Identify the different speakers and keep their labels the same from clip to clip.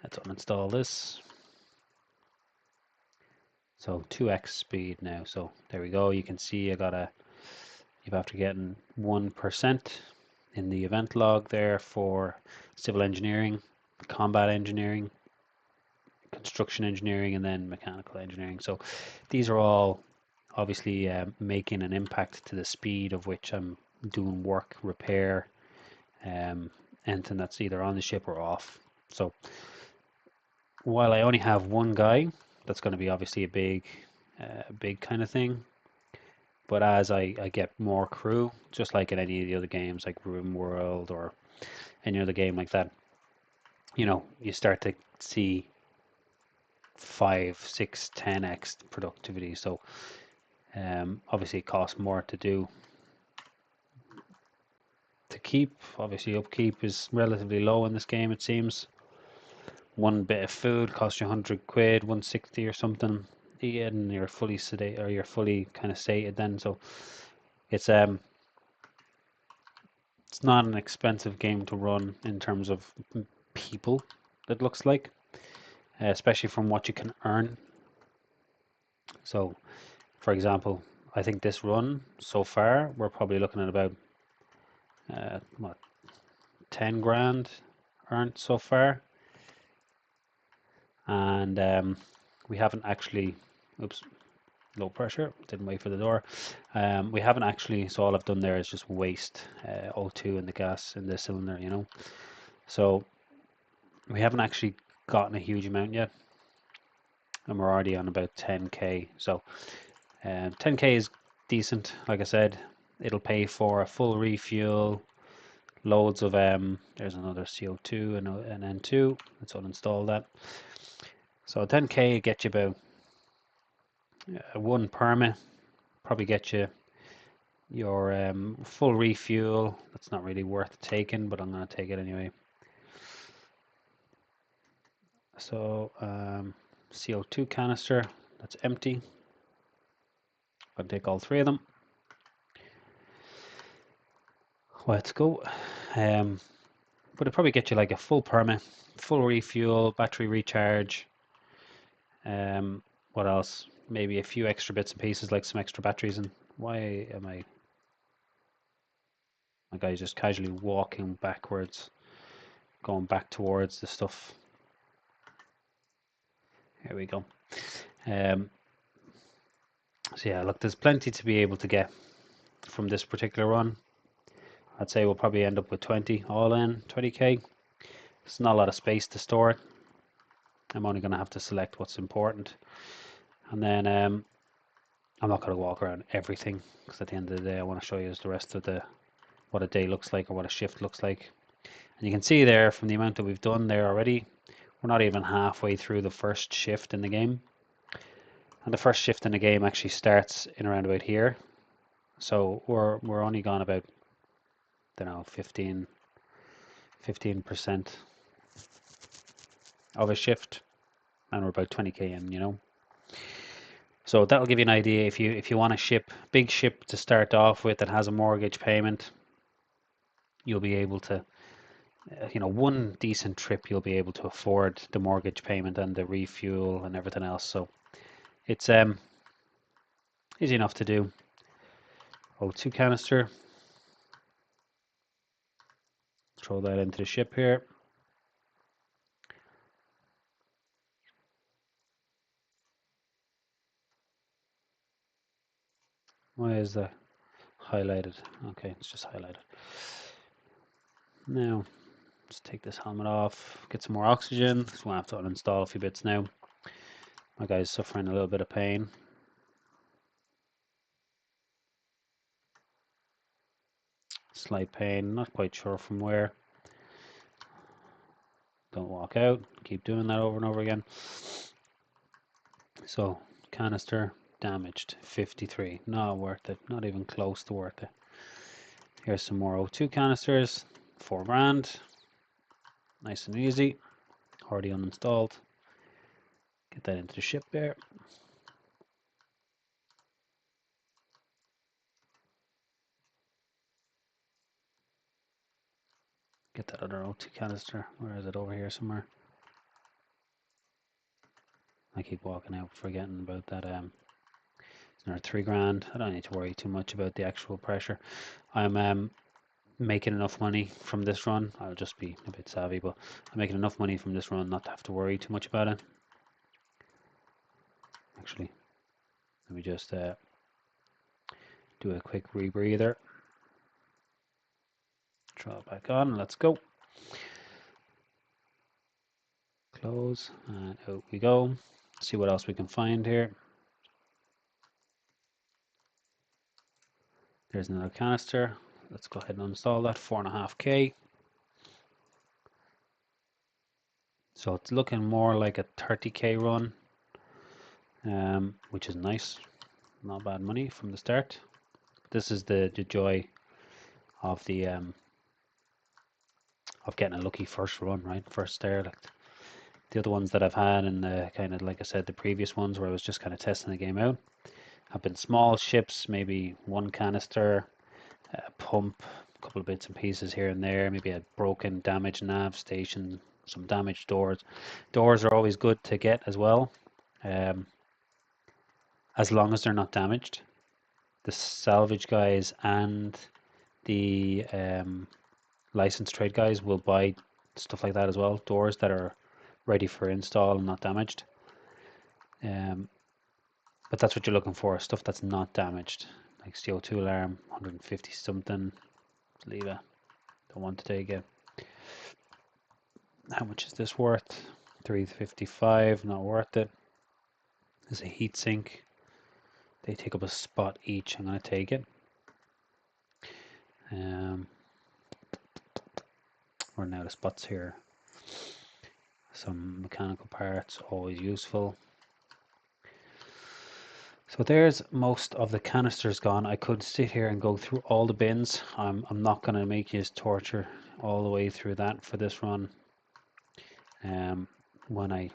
Speaker 1: Let's uninstall this. So 2x speed now. So there we go. You can see I got you're after getting 1% in the event log there for civil engineering, combat engineering, construction engineering, and then mechanical engineering. So these are all obviously making an impact to the speed of which I'm doing work, repair, anything that's either on the ship or off. So while I only have one guy, that's going to be obviously a big kind of thing. But as I get more crew, just like in any of the other games like Room World or any other game like that, you start to see 5, 6, 10x productivity. So obviously it costs more to do to keep. Obviously upkeep is relatively low in this game, it seems. One bit of food costs you 100 quid, 160 or something. And you're fully sedate, or you're fully kind of sated then. So it's not an expensive game to run in terms of people, it looks like, especially from what you can earn. So for example, I think this run so far we're probably looking at about what, 10 grand earned so far, and we haven't actually, oops, low pressure, didn't wait for the door. We haven't actually, so all I've done there is just waste O2 in the gas in the cylinder, So we haven't actually gotten a huge amount yet, and we're already on about 10k. So 10k is decent. Like I said, it'll pay for a full refuel, loads of there's another CO2 and an N2. Let's uninstall that. So 10k gets you about one permit, probably get you your full refuel. That's not really worth taking, but I'm going to take it anyway. So CO2 canister, that's empty. I'll take all three of them. Let's go. But it'll probably get you like a full permit, full refuel, battery recharge. What else? Maybe a few extra bits and pieces, like some extra batteries. And why am my guy's just casually walking backwards, going back towards the stuff? Here we go. So yeah, look, there's plenty to be able to get from this particular run. I'd say we'll probably end up with 20 all in, 20k. It's not a lot of space to store it. I'm only going to have to select what's important, and then I'm not going to walk around everything, because at the end of the day I want to show you the rest of what a day looks like, or what a shift looks like. And you can see there from the amount that we've done there already, we're not even halfway through the first shift in the game. And the first shift in the game actually starts in around about here. So we're only gone about, I don't know, 15% of a shift, and we're about 20k in. So that'll give you an idea. If you want a big ship to start off with that has a mortgage payment, you'll be able to, one decent trip you'll be able to afford the mortgage payment and the refuel and everything else. So it's easy enough to do. O2 canister. Throw that into the ship here. Why is that highlighted? Okay, it's just highlighted. Now, let's take this helmet off, get some more oxygen. So we'll have to uninstall a few bits now. My guy's suffering a little bit of pain. Slight pain, not quite sure from where. Don't walk out. Keep doing that over and over again. So, canister damaged, 53. Not worth it. Not even close to worth it. Here's some more O2 canisters, 4 grand. Nice and easy. Already uninstalled. Get that into the ship there. Get that other O2 canister. Where is it? Over here somewhere. I keep walking out forgetting about that. It's another 3 grand. I don't need to worry too much about the actual pressure. I'm making enough money from this run. I'll just be a bit savvy, but I'm making enough money from this run not to have to worry too much about it. Actually, let me just do a quick rebreather. Draw it back on. Let's go. Close and out we go. See what else we can find here. There's another canister. Let's go ahead and install that. 4.5k. So it's looking more like a 30k run, which is nice. Not bad money from the start. This is the joy of the of getting a lucky first run, right? First derelict. The other ones that I've had, and kind of like I said, the previous ones where I was just kind of testing the game out, have been small ships, maybe one canister, a pump, a couple of bits and pieces here and there, maybe a broken, damaged nav station, some damaged doors. Doors are always good to get as well, as long as they're not damaged. The salvage guys and the licensed trade guys will buy stuff like that as well. Doors that are ready for install and not damaged. But that's what you're looking for, stuff that's not damaged. Like CO2 alarm, 150 something. Leave it. Don't want to take it. How much is this worth? 355, not worth it. There's a heat sink. They take up a spot each. I'm going to take it. Running out of spots here. Some mechanical parts, always useful. So there's most of the canisters gone. I could sit here and go through all the bins. I'm not going to make you torture all the way through that for this run. When I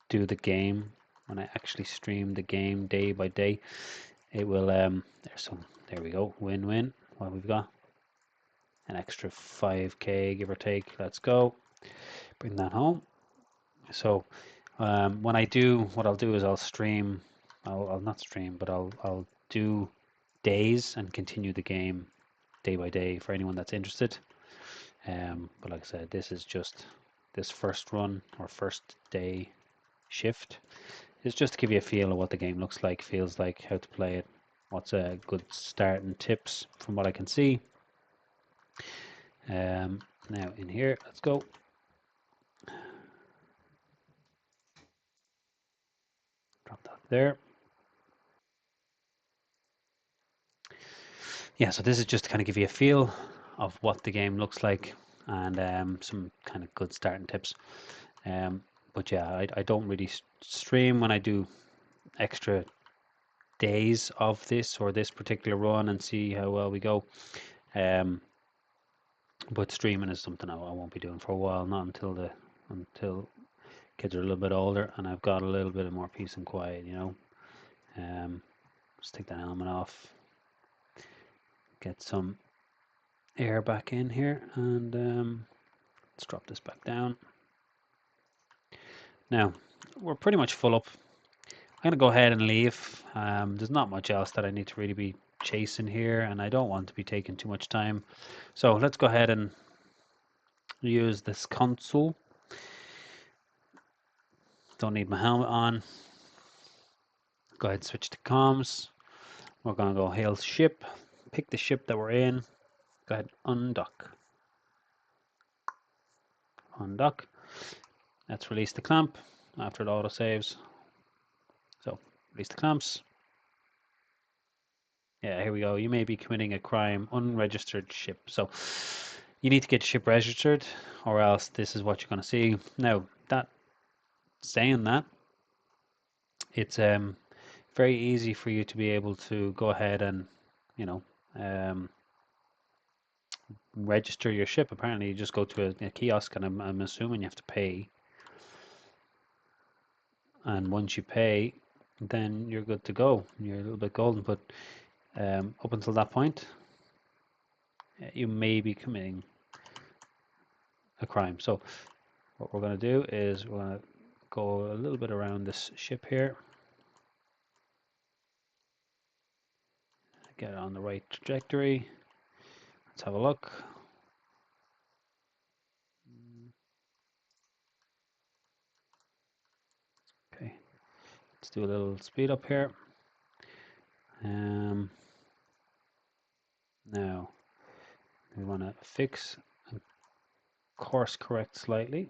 Speaker 1: do the game, when I actually stream the game day by day, it will, there we go, win-win. What we've got? An extra 5k, give or take. Let's go. Bring that home. So when I do, what I'll do is I'll stream, I'll not stream, but I'll do days and continue the game day by day for anyone that's interested. But like I said, this is just this first run or first day shift is just to give you a feel of what the game looks like, feels like, how to play it, what's a good start and tips from what I can see. Now in here, let's go. Drop that there. Yeah, so this is just to kind of give you a feel of what the game looks like and some kind of good starting tips. But yeah, I don't really stream when I do extra days of this or this particular run and see how well we go. But streaming is something I won't be doing for a while, not until kids are a little bit older and I've got a little bit of more peace and quiet, you know. Just take that helmet off, get some air back in here, and let's drop this back down. Now we're pretty much full up. I'm gonna go ahead and leave. There's not much else that I need to really be chasing here, and I don't want to be taking too much time. So let's go ahead and use this console. Don't need my helmet on. Go ahead and switch to comms. We're gonna go hail ship. Pick the ship that we're in. Go ahead, undock. Undock. Let's release the clamp after it auto saves. So release the clamps. Yeah, here we go. You may be committing a crime, unregistered ship. So you need to get ship registered, or else this is what you're going to see. Now, saying that, it's very easy for you to be able to go ahead and, you know, register your ship. Apparently, you just go to a kiosk, and I'm assuming you have to pay. And once you pay, then you're good to go. You're a little bit golden, but up until that point, you may be committing a crime. So what we're going to do is we're going to go a little bit around this ship here. Get it on the right trajectory. Let's have a look. Okay, let's do a little speed up here. Now we want to fix and course correct slightly.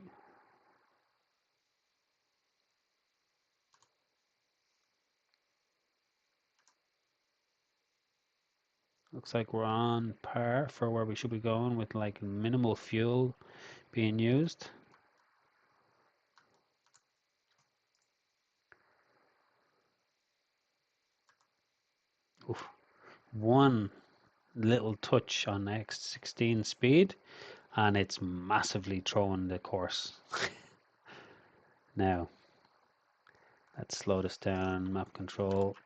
Speaker 1: Looks like we're on par for where we should be going, with like minimal fuel being used. Oof. One little touch on X16 speed and it's massively throwing the course. Now let's slow this down. Map control,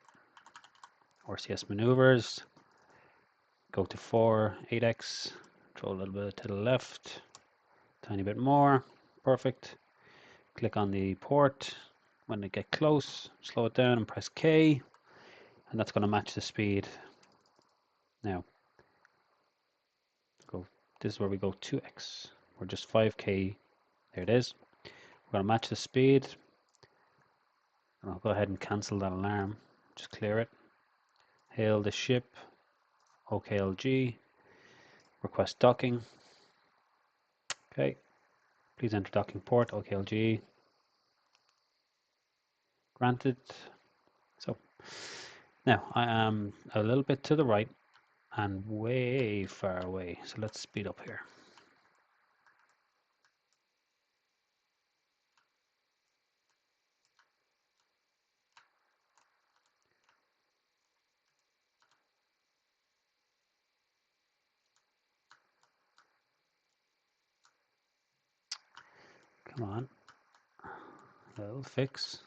Speaker 1: RCS maneuvers, go to 4, 8x, throw a little bit to the left, tiny bit more, perfect. Click on the port. When they get close, slow it down and press K, and that's going to match the speed. Now go, this is where we go 2x. We're just 5k. There it is. We're going to match the speed, and I'll go ahead and cancel that alarm. Just clear it. Hail the ship, OKLG, request docking. Okay, please enter docking port, OKLG. Granted. So now I am a little bit to the right and way far away. So let's speed up here. Come on, little fix.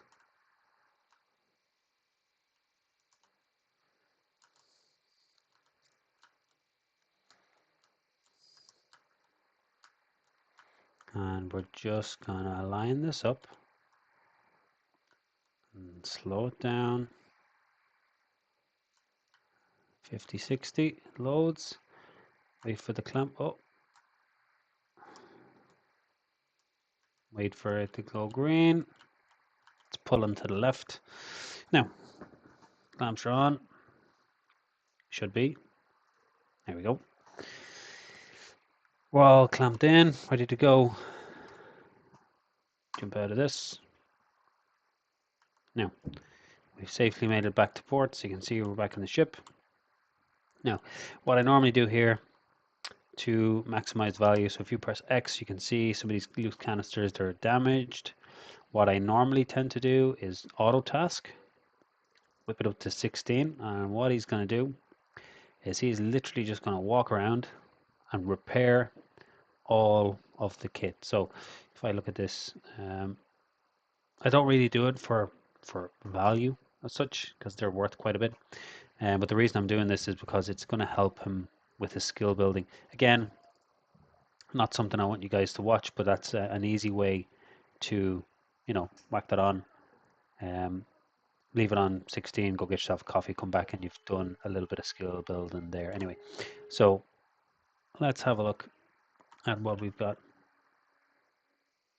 Speaker 1: And we're just gonna line this up and slow it down. 50, 60, loads. Wait for the clamp. Oh, wait for it to go green. It's pulling to the left. Now, clamps are on. Should be. There we go. We're all clamped in, ready to go. Jump out of this. Now, we've safely made it back to port, so you can see we're back in the ship. Now, what I normally do here to maximize value, so if you press X, you can see some of these loose canisters, they're damaged. What I normally tend to do is auto task, whip it up to 16, and what he's going to do is he's literally just going to walk around and repair all of the kit. So if I look at this, I don't really do it for value as such, because they're worth quite a bit. But the reason I'm doing this is because it's going to help him with his skill building. Again, not something I want you guys to watch, but that's an easy way to, whack that on. Leave it on 16, go get yourself a coffee, come back, and you've done a little bit of skill building there. Anyway, so let's have a look at what we've got.